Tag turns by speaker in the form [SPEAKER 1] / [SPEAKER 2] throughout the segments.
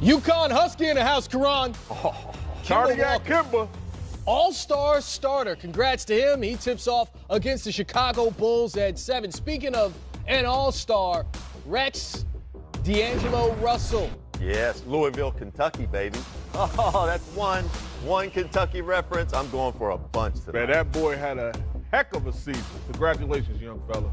[SPEAKER 1] UConn Husky in the house, Karan.
[SPEAKER 2] Cardiac Kimber.
[SPEAKER 1] All-star starter. Congrats to him. He tips off against the Chicago Bulls at 7. Speaking of an all-star, Rex, D'Angelo Russell.
[SPEAKER 3] Yes, Louisville, Kentucky, baby. Oh, that's one Kentucky reference. I'm going for a bunch today.
[SPEAKER 2] Man, that boy had a heck of a season. Congratulations, young fella.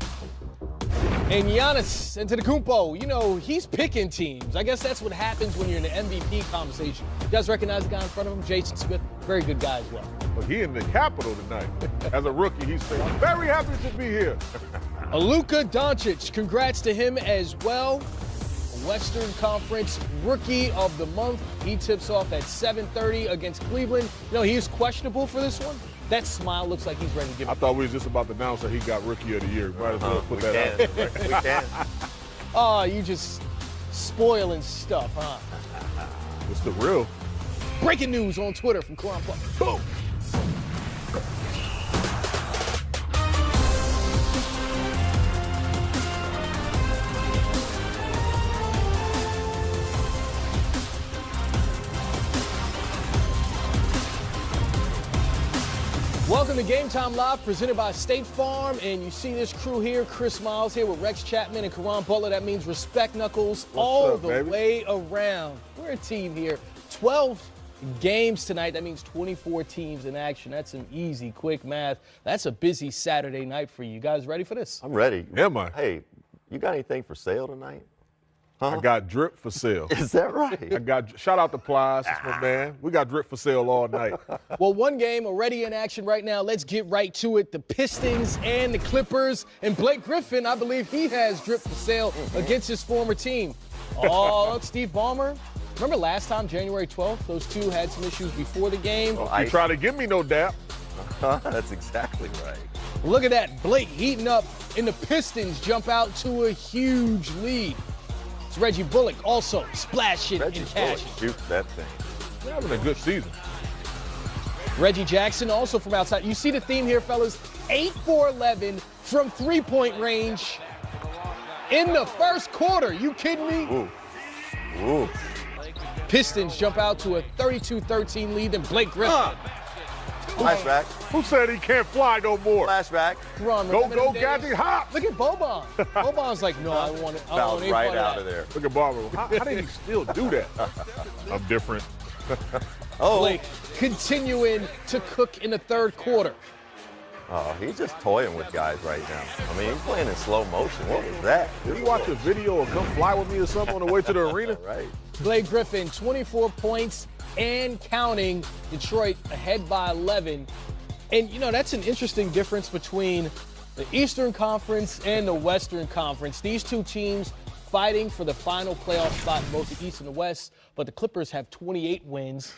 [SPEAKER 1] And Giannis Antetokounmpo, you know, he's picking teams. I guess that's what happens when you're in the MVP conversation. You guys recognize the guy in front of him, Jason Smith? Very good guy as well.
[SPEAKER 2] But he in the Capitol tonight. As a rookie, he's saying, I'm very happy to be here.
[SPEAKER 1] Luka Doncic, congrats to him as well. Western Conference Rookie of the Month. He tips off at 7:30 against Cleveland. You know, he's questionable for this one. That smile looks like he's ready to give it.
[SPEAKER 2] I thought we was just about to announce that he got Rookie of the Year. Might as well put that out.
[SPEAKER 3] We can.
[SPEAKER 1] Oh, you just spoiling stuff, huh?
[SPEAKER 2] It's the real.
[SPEAKER 1] Breaking news on Twitter from Karan Park. Boom! Welcome to Game Time Live, presented by State Farm. And you see this crew here, Chris Miles here with Rex Chapman and Karan Butler. That means respect knuckles all the way around. We're a team here. 12 games tonight. That means 24 teams in action. That's some easy, quick math. That's a busy Saturday night for you. You guys ready for this?
[SPEAKER 3] I'm ready.
[SPEAKER 2] Am I?
[SPEAKER 3] Hey, you got anything for sale tonight? Huh?
[SPEAKER 2] I got drip for sale.
[SPEAKER 3] Is that right?
[SPEAKER 2] I got, shout out to Plies, it's my man. We got drip for sale all night.
[SPEAKER 1] Well, one game already in action right now. Let's get right to it. The Pistons and the Clippers. And Blake Griffin, I believe he has drip for sale against his former team. Oh, Steve Ballmer. Remember last time, January 12th, those two had some issues before the game.
[SPEAKER 2] You try to give me no dap.
[SPEAKER 3] That's exactly right.
[SPEAKER 1] Look at that. Blake heating up, and the Pistons jump out to a huge lead. It's Reggie Bullock also splashing and cashing.
[SPEAKER 3] Shoots that thing.
[SPEAKER 2] They're having a good season.
[SPEAKER 1] Reggie Jackson also from outside. You see the theme here, fellas. 8 for 11 from three-point range in the first quarter. You kidding me?
[SPEAKER 3] Ooh. Ooh.
[SPEAKER 1] Pistons jump out to a 32-13 lead, and Blake Griffin.
[SPEAKER 3] Flashback.
[SPEAKER 2] Who said he can't fly no more?
[SPEAKER 3] Flashback.
[SPEAKER 2] Go, Gaddy, hop.
[SPEAKER 1] Look at Boban. Boban's like, no, I want it.
[SPEAKER 3] Fouls right out of there.
[SPEAKER 2] Look at Barbara. How did he still do that? I'm different.
[SPEAKER 1] Blake continuing to cook in the third quarter.
[SPEAKER 3] Oh, he's just toying with guys right now. I mean, he's playing in slow motion. What was that?
[SPEAKER 2] Did you watch a video or Come Fly With Me or something on the way to the arena?
[SPEAKER 3] Right.
[SPEAKER 1] Blake Griffin, 24 points and counting. Detroit ahead by 11. And, you know, that's an interesting difference between the Eastern Conference and the Western Conference. These two teams fighting for the final playoff spot in both the East and the West. But the Clippers have 28 wins.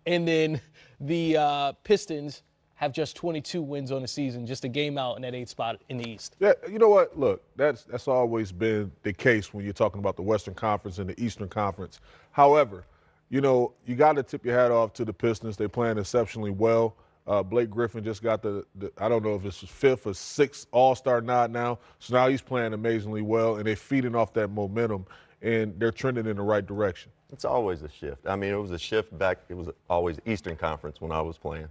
[SPEAKER 1] And then the Pistons have just 22 wins on the season, just a game out in that 8th spot in the East.
[SPEAKER 2] Yeah, you know what? Look, that's always been the case when you're talking about the Western Conference and the Eastern Conference. However, you know, you got to tip your hat off to the Pistons. They're playing exceptionally well. Blake Griffin just got the I don't know if it's his 5th or 6th All-Star nod now. So now he's playing amazingly well, and they're feeding off that momentum, and they're trending in the right direction.
[SPEAKER 3] It's always a shift. I mean, it was a shift back. It was always Eastern Conference when I was playing.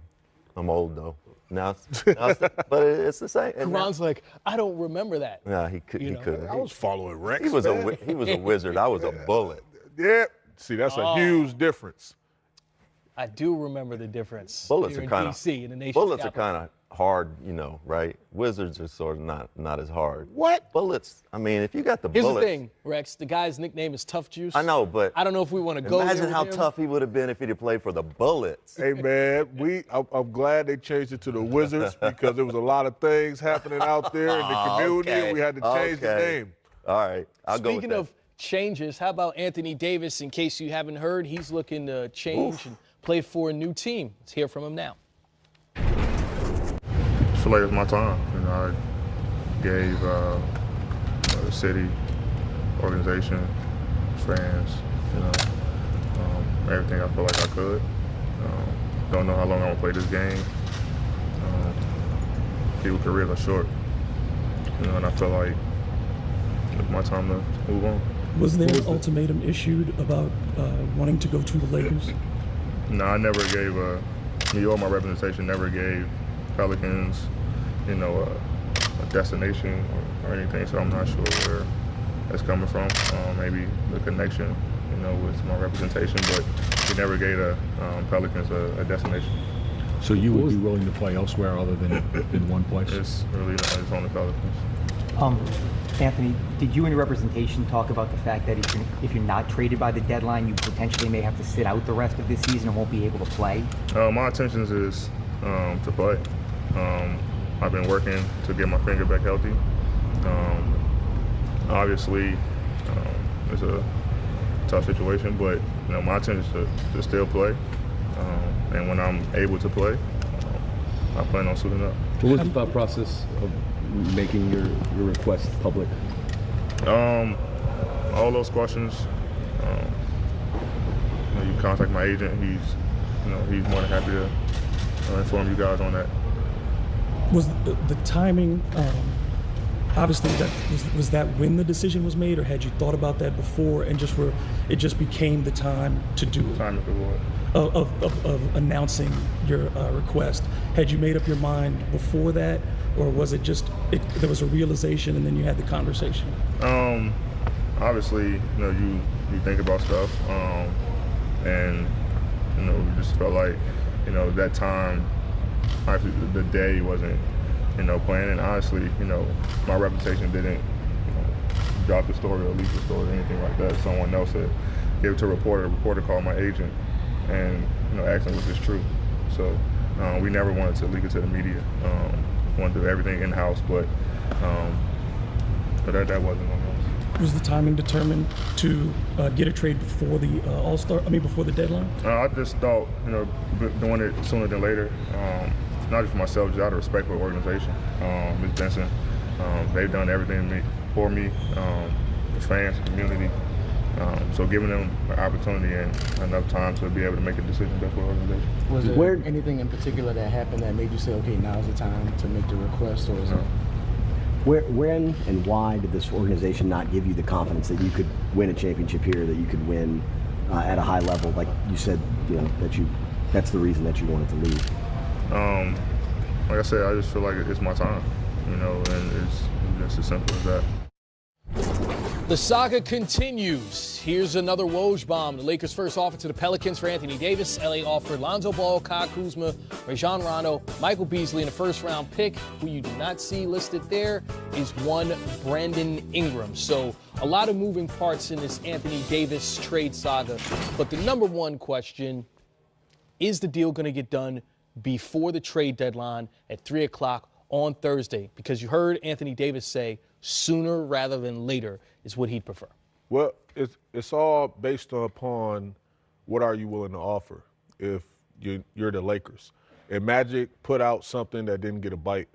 [SPEAKER 3] I'm old, though. Now but it's the same.
[SPEAKER 1] Karan's like, I don't remember that.
[SPEAKER 3] Nah, he couldn't.
[SPEAKER 2] I was following Rex.
[SPEAKER 3] He was a wizard. I was a bullet.
[SPEAKER 2] Yeah. See, that's a huge difference.
[SPEAKER 1] I do remember the difference.
[SPEAKER 3] Bullets
[SPEAKER 1] here
[SPEAKER 3] are
[SPEAKER 1] in
[SPEAKER 3] kind of
[SPEAKER 1] DC in the nation's
[SPEAKER 3] bullets
[SPEAKER 1] capital.
[SPEAKER 3] are kind of hard, you know, right? Wizards are sort of not as hard.
[SPEAKER 2] What?
[SPEAKER 3] Bullets? I mean, if you got the
[SPEAKER 1] Here's
[SPEAKER 3] bullets.
[SPEAKER 1] the thing, Rex. The guy's nickname is Tough Juice.
[SPEAKER 3] I know, but
[SPEAKER 1] I don't know if we want to go there.
[SPEAKER 3] Imagine how
[SPEAKER 1] with him.
[SPEAKER 3] tough he would have been if he'd have played for the Bullets.
[SPEAKER 2] Hey, man, I'm glad they changed it to the Wizards because there was a lot of things happening out there in the community, and we had to change the name.
[SPEAKER 3] All right, I'll go with
[SPEAKER 1] Speaking
[SPEAKER 3] that.
[SPEAKER 1] of changes, how about Anthony Davis? In case you haven't heard, he's looking to change and play for a new team. Let's hear from him now.
[SPEAKER 4] I feel like it's my time. You know, I gave the city, organization, fans, you know, everything I feel like I could. Don't know how long I'm gonna play this game. People's careers are short, you know, and I feel like it's my time to move on.
[SPEAKER 5] Was there an ultimatum issued about wanting to go to the Lakers?
[SPEAKER 4] No, I never gave me or my representation never gave Pelicans, a destination or anything. So I'm not sure where that's coming from. Maybe the connection, with my representation, but we never gave the Pelicans a destination.
[SPEAKER 6] So you would be willing to play elsewhere other than in one place?
[SPEAKER 4] It's really not. It's on the Pelicans.
[SPEAKER 7] Anthony, did you and your representation talk about the fact that if you're not traded by the deadline, you potentially may have to sit out the rest of this season and won't be able to play?
[SPEAKER 4] My intentions is to play. I've been working to get my finger back healthy. Obviously, it's a tough situation, but my intention is to still play. And when I'm able to play, I plan on suiting up.
[SPEAKER 6] What was the thought process of making your request public?
[SPEAKER 4] All those questions. You contact my agent. He's more than happy to inform you guys on that.
[SPEAKER 5] Was the timing? Obviously, was that when the decision was made, or had you thought about that before, and it just became the time to do it?
[SPEAKER 4] Time for what?
[SPEAKER 5] Of announcing your request. Had you made up your mind before that, or was it just there was a realization and then you had the conversation?
[SPEAKER 4] Obviously, you think about stuff, and we just felt like that time, actually the day wasn't planned, and honestly, my reputation didn't drop the story or leak the story or anything like that. Someone else had gave it to a reporter. A reporter called my agent and asked him, was this true? So we never wanted to leak it to the media. Wanted to do everything in-house, but that wasn't on us.
[SPEAKER 5] Was the timing determined to get a trade before the before the deadline?
[SPEAKER 4] I just thought, doing it sooner than later, not just for myself, just out of respect for the organization. Ms. Benson, they've done everything for me, the fans, the community. So giving them an opportunity and enough time to be able to make a decision best for the organization.
[SPEAKER 8] Was there anything in particular that happened that made you say, okay, now's the time to make the request, or is it?
[SPEAKER 9] When and why did this organization not give you the confidence that you could win a championship here, that you could win at a high level? Like you said, that's the reason that you wanted to leave.
[SPEAKER 4] Like I said, I just feel like it's my time, and it's just as simple as that.
[SPEAKER 1] The saga continues. Here's another Woj bomb. The Lakers' first offer to the Pelicans for Anthony Davis. LA offered Lonzo Ball, Kyle Kuzma, Rajon Rondo, Michael Beasley, and a first-round pick. Who you do not see listed there is one Brandon Ingram. So a lot of moving parts in this Anthony Davis trade saga. But the number one question, is the deal going to get done before the trade deadline at 3 o'clock on Thursday? Because you heard Anthony Davis say sooner rather than later is what he'd prefer.
[SPEAKER 2] Well, it's all based upon what are you willing to offer if you're the Lakers. And Magic put out something that didn't get a bite.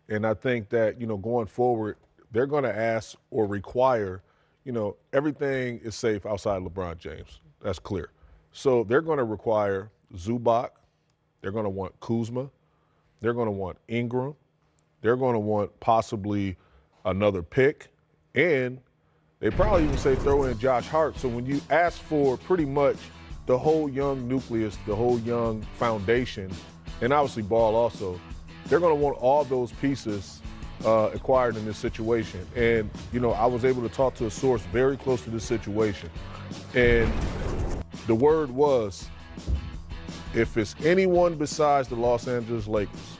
[SPEAKER 2] And I think that, going forward, they're going to ask or require, everything is safe outside LeBron James. That's clear. So they're going to require Zubac. They're going to want Kuzma. They're going to want Ingram. They're going to want possibly another pick. And they probably even say throw in Josh Hart. So when you ask for pretty much the whole young nucleus, the whole young foundation, and obviously Ball also, they're going to want all those pieces acquired in this situation. And, I was able to talk to a source very close to this situation. And the word was, if it's anyone besides the Los Angeles Lakers,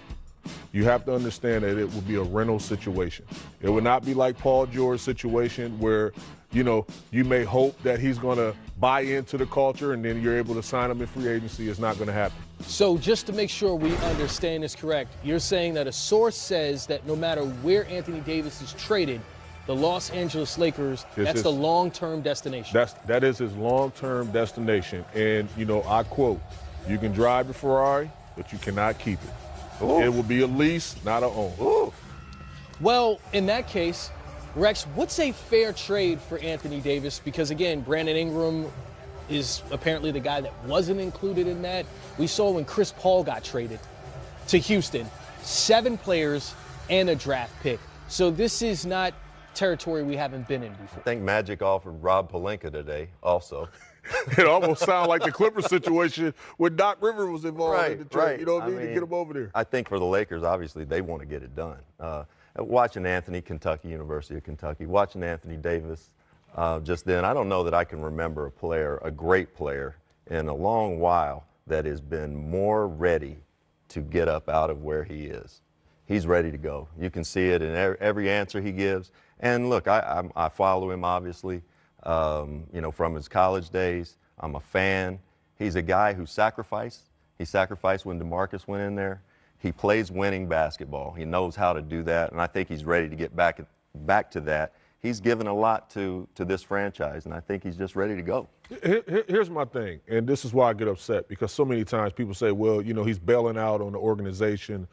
[SPEAKER 2] you have to understand that it will be a rental situation. It would not be like Paul George's situation where, you may hope that he's going to buy into the culture and then you're able to sign him in free agency. It's not going to happen.
[SPEAKER 1] So just to make sure we understand this correct, you're saying that a source says that no matter where Anthony Davis is traded, the Los Angeles Lakers, that's the long-term destination.
[SPEAKER 2] That is his long-term destination. And, I quote, you can drive the Ferrari, but you cannot keep it. Ooh. It will be a lease, not a own.
[SPEAKER 1] Ooh. Well, in that case, Rex, what's a fair trade for Anthony Davis? Because, again, Brandon Ingram is apparently the guy that wasn't included in that. We saw when Chris Paul got traded to Houston, 7 players and a draft pick. So this is not territory we haven't been in
[SPEAKER 3] I
[SPEAKER 1] before.
[SPEAKER 3] think Magic offered Rob Pelinka today also.
[SPEAKER 2] It almost sounded like the Clippers situation when Doc Rivers was involved in the trade.
[SPEAKER 3] Right.
[SPEAKER 2] You know what I mean? To get him over there.
[SPEAKER 3] I think for the Lakers, obviously, they want to get it done. Watching Anthony, Kentucky, University of Kentucky, watching Anthony Davis just then, I don't know that I can remember a player, a great player, in a long while that has been more ready to get up out of where he is. He's ready to go. You can see it in every answer he gives. And look, I follow him, obviously, from his college days. I'm a fan. He's a guy who sacrificed. He sacrificed when DeMarcus went in there. He plays winning basketball. He knows how to do that, and I think he's ready to get back to that. He's given a lot to this franchise, and I think he's just ready to go.
[SPEAKER 2] Here's my thing, and this is why I get upset, because so many times people say, well, he's bailing out on the organization.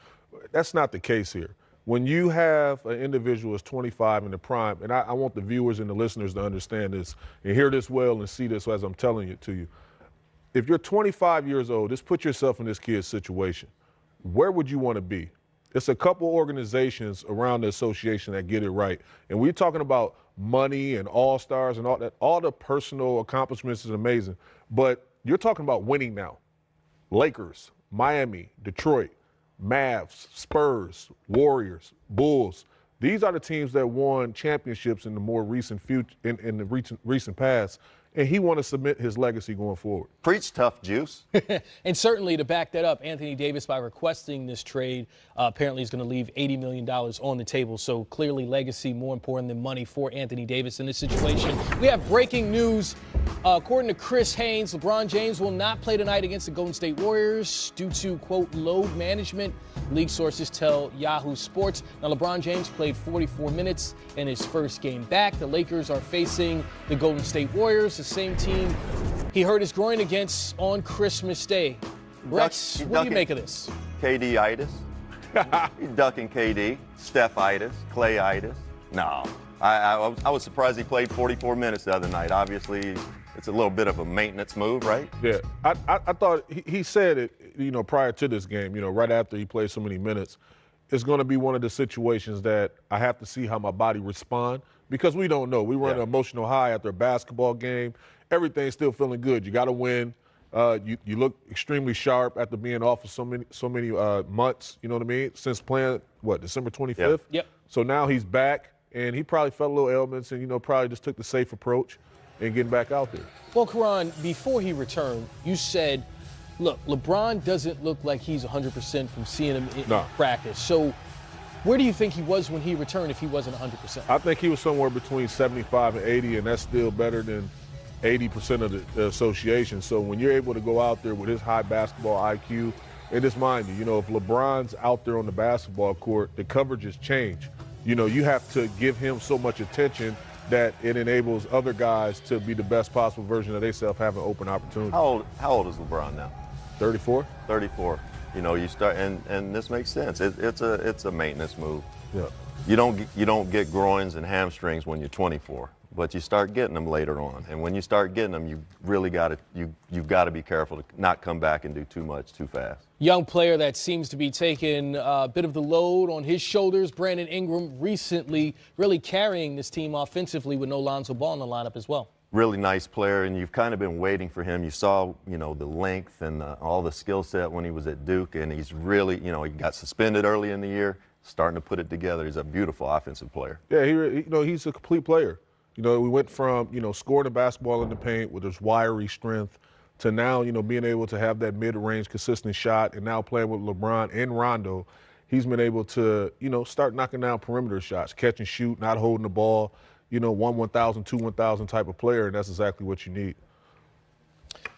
[SPEAKER 2] That's not the case here. When you have an individual who's 25 in the prime, and I want the viewers and the listeners to understand this and hear this well and see this as I'm telling it to you. If you're 25 years old, just put yourself in this kid's situation. Where would you want to be? It's a couple organizations around the association that get it right. And we're talking about money and all-stars and all that. All the personal accomplishments is amazing. But you're talking about winning now. Lakers, Miami, Detroit, Mavs, Spurs, Warriors, Bulls. These are the teams that won championships in the more recent in the recent past. And he want to submit his legacy going forward.
[SPEAKER 3] Preach tough, Juice.
[SPEAKER 1] And certainly to back that up, Anthony Davis, by requesting this trade, apparently is going to leave $80 million on the table. So clearly legacy more important than money for Anthony Davis in this situation. We have breaking news. According to Chris Haynes, LeBron James will not play tonight against the Golden State Warriors due to, quote, load management. League sources tell Yahoo Sports. Now, LeBron James played 44 minutes in his first game back. The Lakers are facing the Golden State Warriors, the same team he hurt his groin against on Christmas Day. Rex, what do you make of this?
[SPEAKER 3] KD-itis. He's ducking KD. Steph-itis. Clay-itis. No. I was surprised he played 44 minutes the other night. Obviously, it's a little bit of a maintenance move, right?
[SPEAKER 2] Yeah. I thought he said it, prior to this game, right after he played so many minutes. It's going to be one of the situations that I have to see how my body respond, because we don't know. We run an emotional high after a basketball game. Everything's still feeling good. You got to win. You look extremely sharp after being off for so many months, you know what I mean, since playing, December 25th?
[SPEAKER 1] Yep.
[SPEAKER 2] So now he's back, and he probably felt a little ailments and, probably just took the safe approach and getting back out there.
[SPEAKER 1] Well, Karan, before he returned, you said, look, LeBron doesn't look like he's 100% from seeing him in practice. So where do you think he was when he returned if he wasn't 100%?
[SPEAKER 2] I think he was somewhere between 75 and 80, and that's still better than 80% of the association. So when you're able to go out there with his high basketball IQ, and just mind you, if LeBron's out there on the basketball court, the coverages change. You have to give him so much attention that it enables other guys to be the best possible version of themselves, have an open opportunity.
[SPEAKER 3] How old is LeBron now?
[SPEAKER 2] 34.
[SPEAKER 3] 34. You start, and this makes sense. It's a maintenance move.
[SPEAKER 2] Yeah.
[SPEAKER 3] You don't get groins and hamstrings when you're 24, but you start getting them later on. And when you start getting them, you really you've got to be careful to not come back and do too much too fast.
[SPEAKER 1] Young player that seems to be taking a bit of the load on his shoulders, Brandon Ingram, recently really carrying this team offensively with no Lonzo Ball in the lineup as well.
[SPEAKER 3] Really nice player, and you've kind of been waiting for him. You saw, the length and all the skill set when he was at Duke, and he's really, he got suspended early in the year, starting to put it together. He's a beautiful offensive player.
[SPEAKER 2] Yeah, he's a complete player. We went from, scoring the basketball in the paint with his wiry strength to now, being able to have that mid-range consistent shot, and now playing with LeBron and Rondo. He's been able to, start knocking down perimeter shots, catch and shoot, not holding the ball. 1,000, 1,000 type of player, and that's exactly what you need.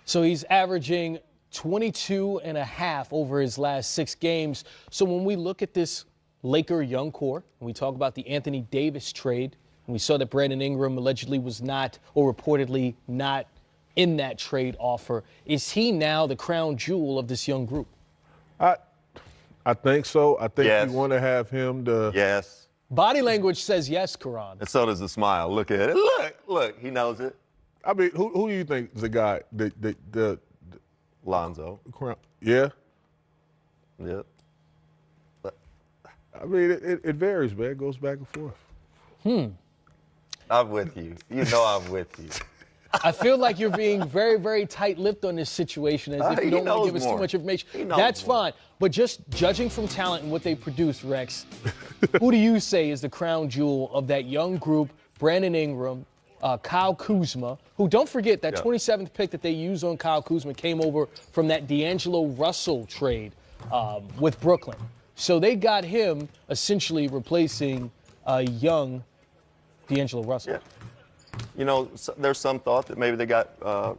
[SPEAKER 1] So he's averaging 22.5 over his last 6 games. So when we look at this Laker young core, and we talk about the Anthony Davis trade, and we saw that Brandon Ingram allegedly was not, or reportedly not, in that trade offer, is he now the crown jewel of this young group?
[SPEAKER 2] I think so. I think
[SPEAKER 3] Yes.
[SPEAKER 2] you want to have him to.
[SPEAKER 3] Yes.
[SPEAKER 1] Body language says yes, Karan.
[SPEAKER 3] And so does the smile. Look at it. Look, he knows it.
[SPEAKER 2] I mean, who do you think is the guy? The
[SPEAKER 3] Lonzo.
[SPEAKER 2] crown? Yeah.
[SPEAKER 3] Yep.
[SPEAKER 2] I mean, it varies, man. It goes back and forth.
[SPEAKER 3] I'm with you. You know I'm with you.
[SPEAKER 1] I feel like you're being very, very tight-lipped on this situation, as if you don't want to give us too much information. That's fine. But just judging from talent and what they produce, Rex, who do you say is the crown jewel of that young group? Brandon Ingram, Kyle Kuzma, who, don't forget, that 27th pick that they used on Kyle Kuzma came over from that D'Angelo Russell trade with Brooklyn. So they got him essentially replacing a young D'Angelo Russell.
[SPEAKER 3] Yeah. You know, there's some thought that maybe they got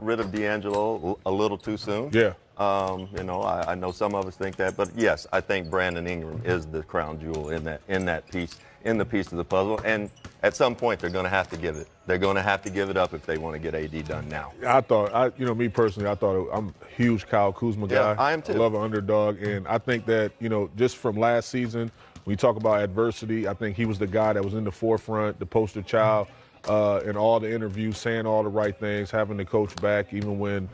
[SPEAKER 3] rid of D'Angelo a little too soon.
[SPEAKER 2] Yeah.
[SPEAKER 3] You know, I know some of us think that, but yes, I think Brandon Ingram is the crown jewel in the piece of the puzzle. And at some point, they're going to have to give it. They're going to have to give it up if they want to get AD done now.
[SPEAKER 2] Me personally, I'm a huge Kyle Kuzma guy.
[SPEAKER 3] Yeah, I am too.
[SPEAKER 2] I love an underdog, and I think that, just from last season, when you talk about adversity, I think he was the guy that was in the forefront, the poster child. In all the interviews, saying all the right things, having the coach back, even when,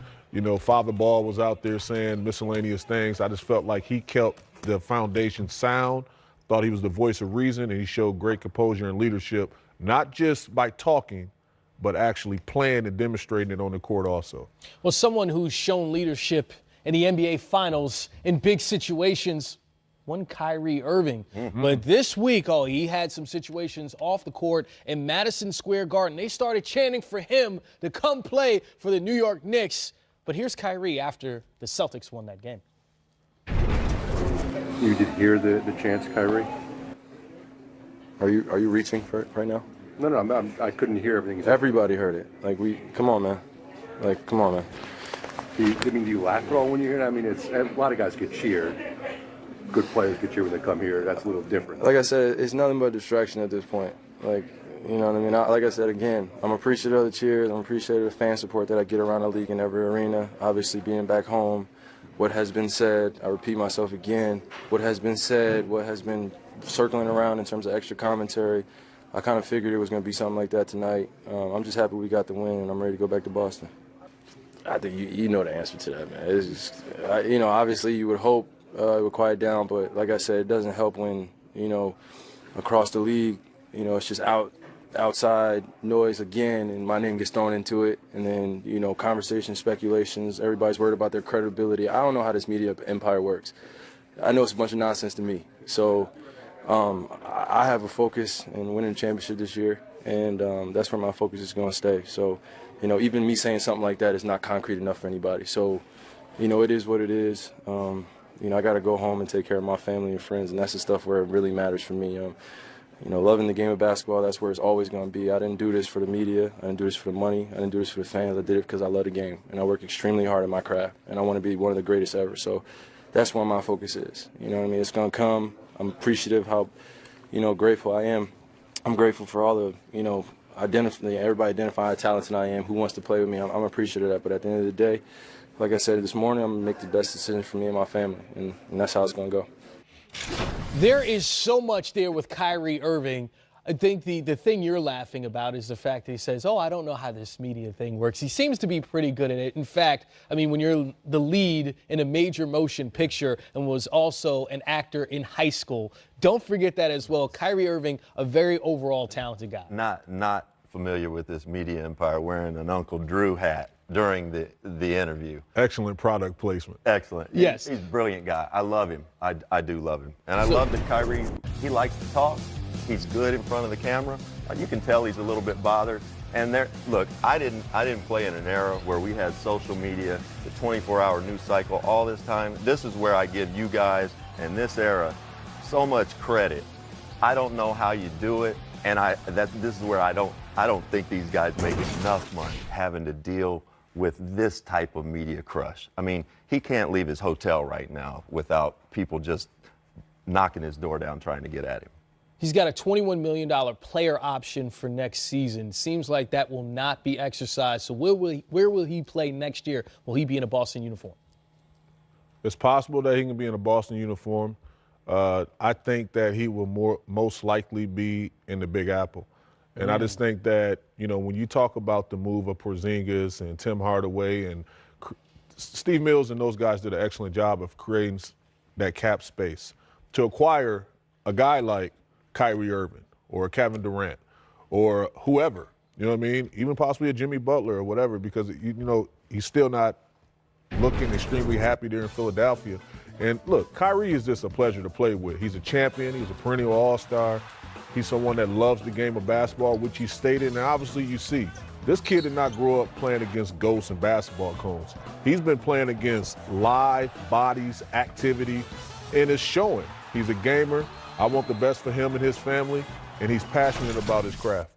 [SPEAKER 2] Father Ball was out there saying miscellaneous things. I just felt like he kept the foundation sound, thought he was the voice of reason, and he showed great composure and leadership, not just by talking, but actually playing and demonstrating it on the court also.
[SPEAKER 1] Well, someone who's shown leadership in the NBA Finals in big situations, one Kyrie Irving. But this week, he had some situations off the court in Madison Square Garden. They started chanting for him to come play for the New York Knicks. But here's Kyrie after the Celtics won that game.
[SPEAKER 6] You did hear the chants, Kyrie?
[SPEAKER 10] Are you reaching for it right now?
[SPEAKER 6] No, I couldn't hear everything.
[SPEAKER 10] Everybody heard it. Come on, man. Come on, man.
[SPEAKER 6] Do you laugh at all when you hear it? I mean, a lot of guys get cheered. Good players get cheered when they come here. That's a little different.
[SPEAKER 10] Like I said, it's nothing but distraction at this point. You know what I mean? Like I said, again, I'm appreciative of the cheers. I'm appreciative of the fan support that I get around the league in every arena. Obviously, being back home, what has been said, I repeat myself again, what has been said, what has been circling around in terms of extra commentary, I kind of figured it was going to be something like that tonight. I'm just happy we got the win, and I'm ready to go back to Boston. I think you know the answer to that, man. It's just, obviously you would hope it would quiet down, but like I said, it doesn't help when, across the league, it's just outside noise again, and my name gets thrown into it, and then, conversations, speculations, everybody's worried about their credibility. I don't know how this media empire works. I know it's a bunch of nonsense to me. So I have a focus in winning the championship this year, and that's where my focus is going to stay. So, even me saying something like that is not concrete enough for anybody. So, it is what it is. I got to go home and take care of my family and friends, and that's the stuff where it really matters for me. Loving the game of basketball, that's where it's always going to be. I didn't do this for the media. I didn't do this for the money. I didn't do this for the fans. I did it because I love the game, and I work extremely hard at my craft, and I want to be one of the greatest ever. So that's where my focus is. You know what I mean? It's going to come. I'm appreciative how, grateful I am. I'm grateful for all the, everybody identifying the talents that I am, who wants to play with me. I'm appreciative of that. But at the end of the day, like I said this morning, I'm going to make the best decision for me and my family, and that's how it's going to go.
[SPEAKER 1] There is so much there with Kyrie Irving. I think the thing you're laughing about is the fact that he says, I don't know how this media thing works. He seems to be pretty good at it. In fact, when you're the lead in a major motion picture and was also an actor in high school, don't forget that as well. Kyrie Irving, a very overall talented guy.
[SPEAKER 3] Not familiar with this media empire, wearing an Uncle Drew hat during the interview.
[SPEAKER 2] Excellent product placement.
[SPEAKER 3] Excellent.
[SPEAKER 1] Yes.
[SPEAKER 3] He's a brilliant guy. I love him. I do love him. And I love that Kyrie, he likes to talk. He's good in front of the camera. You can tell he's a little bit bothered. And look, I didn't play in an era where we had social media, the 24-hour news cycle, all this time. This is where I give you guys and this era so much credit. I don't know how you do it, and this is where I don't think these guys make enough money having to deal with this type of media crush. He can't leave his hotel right now without people just knocking his door down trying to get at him.
[SPEAKER 1] He's got a $21 million player option for next season. Seems like that will not be exercised. So where will he play next year? Will he be in a Boston uniform?
[SPEAKER 2] It's possible that he can be in a Boston uniform. I think that he will most likely be in the Big Apple. And I just think that, when you talk about the move of Porzingis and Tim Hardaway and Steve Mills and those guys did an excellent job of creating that cap space to acquire a guy like Kyrie Irving or Kevin Durant or whoever. You know what I mean? Even possibly a Jimmy Butler or whatever, because, he's still not looking extremely happy there in Philadelphia. And look, Kyrie is just a pleasure to play with. He's a champion. He's a perennial all-star. He's someone that loves the game of basketball, which he stated. And obviously you see, this kid did not grow up playing against ghosts and basketball cones. He's been playing against live bodies, activity, and it's showing. He's a gamer. I want the best for him and his family, and he's passionate about his craft.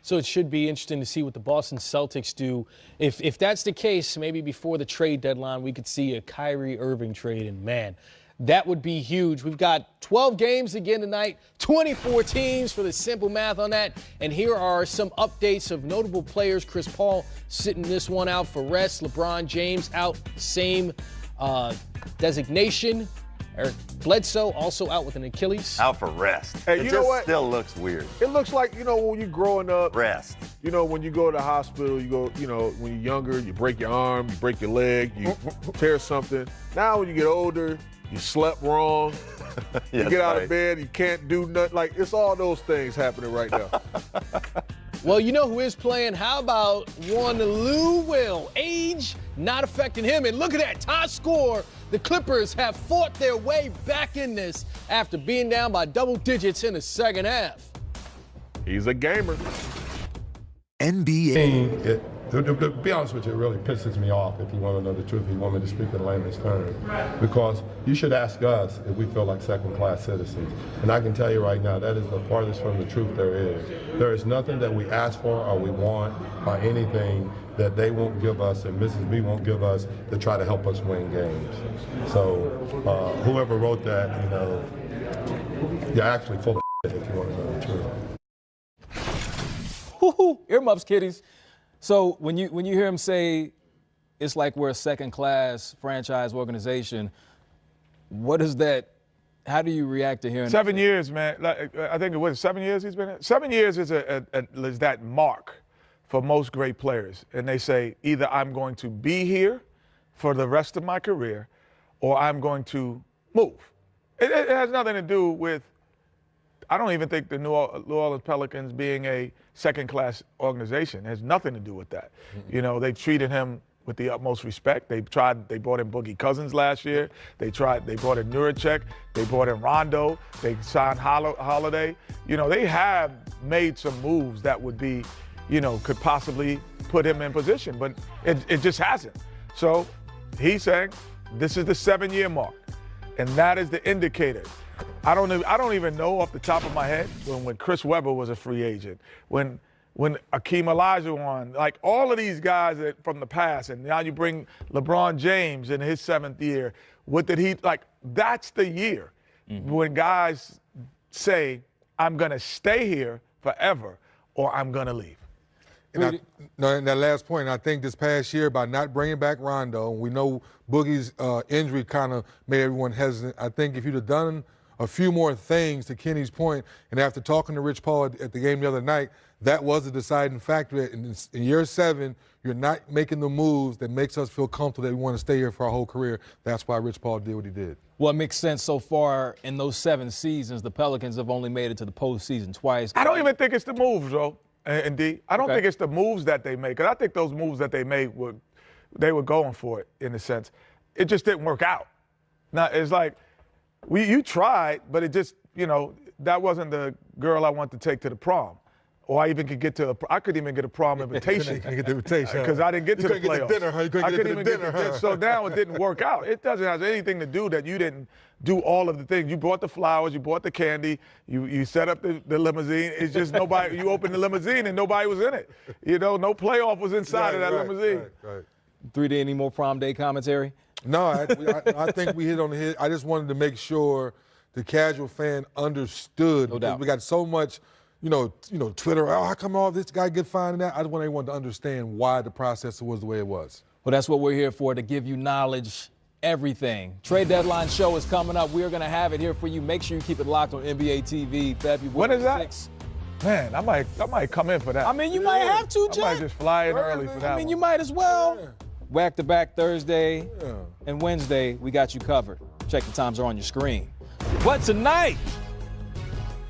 [SPEAKER 1] So it should be interesting to see what the Boston Celtics do. If that's the case, maybe before the trade deadline, we could see a Kyrie Irving trade. And, man, that would be huge. We've got 12 games again tonight, 24 teams for the simple math on that. And here are some updates of notable players. Chris Paul sitting this one out for rest. LeBron James out, same designation. Eric Bledsoe also out with an Achilles.
[SPEAKER 3] Out for rest.
[SPEAKER 2] Hey, you know what?
[SPEAKER 3] Still looks weird.
[SPEAKER 2] It looks like, when you're growing up.
[SPEAKER 3] Rest.
[SPEAKER 2] When you go to the hospital, you go, when you're younger, you break your arm, you break your leg, you tear something. Now when you get older, you slept wrong. You get out of bed, you can't do nothing. Like, it's all those things happening right now.
[SPEAKER 1] Well, you know who is playing? How about one Lou Will? Age not affecting him. And look at that, top score. The Clippers have fought their way back in this after being down by double digits in the second half.
[SPEAKER 2] He's a gamer.
[SPEAKER 11] NBA. To be honest with you, it really pisses me off, if you want to know the truth, if you want me to speak in layman's terms, because you should ask us if we feel like second-class citizens. And I can tell you right now, that is the farthest from the truth there is. There is nothing that we ask for or we want or anything that they won't give us and Mrs. B won't give us to try to help us win games. So whoever wrote that, you're actually full of shit, if you want to know the truth.
[SPEAKER 12] Woo-hoo, earmuffs, kiddies. So when you hear him say it's like we're a second-class franchise organization, what is that? How do you react to hearing
[SPEAKER 13] 7 years, man? Like, I think it was 7 years he's been here. 7 years is is that mark for most great players, and they say either I'm going to be here for the rest of my career, or I'm going to move. It has nothing to do with. I don't even think the New Orleans Pelicans being a second-class organization has nothing to do with that. Mm-hmm. They treated him with the utmost respect. They brought in Boogie Cousins last year. They brought in Nurkic. They brought in Rondo. They signed Holiday. They have made some moves that would be, could possibly put him in position, but it just hasn't. So he's saying this is the 7-year mark, and that is the indicator. I don't even know off the top of my head when Chris Webber was a free agent, when Akeem Olajuwon, like all of these guys from the past, and now you bring LeBron James in his 7th year. What did he like? That's the year when guys say, "I'm gonna stay here forever," or "I'm gonna leave."
[SPEAKER 14] And that last point, I think this past year by not bringing back Rondo, we know Boogie's injury kind of made everyone hesitant. I think if you'd have done a few more things, to Kenny's point, and after talking to Rich Paul at the game the other night, that was the deciding factor. In year 7, you're not making the moves that makes us feel comfortable that we want to stay here for our whole career. That's why Rich Paul did what he did.
[SPEAKER 12] Well, it makes sense so far in those 7 seasons. The Pelicans have only made it to the postseason twice.
[SPEAKER 13] I don't even think it's the moves, though, and D. I don't think it's the moves that they make. Because I think those moves that they made, they were going for it, in a sense. It just didn't work out. Now, it's like, you tried, but it just, that wasn't the girl I wanted to take to the prom. Or I even could get to I couldn't even get a prom invitation. Because I didn't get to the playoffs. I couldn't even get to the dinner. So now it didn't work out. It doesn't have anything to do that you didn't do all of the things. You brought the flowers, you brought the candy, you set up the limousine. It's just nobody, you opened the limousine and nobody was in it. No playoff was inside of that limousine.
[SPEAKER 14] Right.
[SPEAKER 12] 3D, any more prom day commentary?
[SPEAKER 14] No, I think we hit on the head. I just wanted to make sure the casual fan understood.
[SPEAKER 12] No doubt.
[SPEAKER 14] We got so much, Twitter, how come all this guy get fined and that? I just want everyone to understand why the process was the way it was.
[SPEAKER 12] Well, that's what we're here for, to give you knowledge, everything. Trade deadline show is coming up. We're going to have it here for you. Make sure you keep it locked on NBA TV, February 6th.
[SPEAKER 13] When is that? Man, I might come in for that.
[SPEAKER 12] I mean, you might have to, Jack.
[SPEAKER 13] I might just fly in early for that.
[SPEAKER 12] I mean, you might as well. Yeah. Back-to-back Thursday and Wednesday, we got you covered. Check the times are on your screen. But tonight,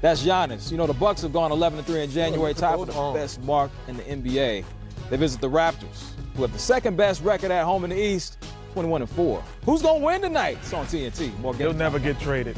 [SPEAKER 12] That's Giannis. You know, the Bucks have gone 11-3 in January, tied for the best mark in the NBA. They visit the Raptors, who have the second best record at home in the East, 21-4. Who's going to win tonight? It's on TNT. More Game
[SPEAKER 13] He'll
[SPEAKER 12] Time.
[SPEAKER 13] never get traded.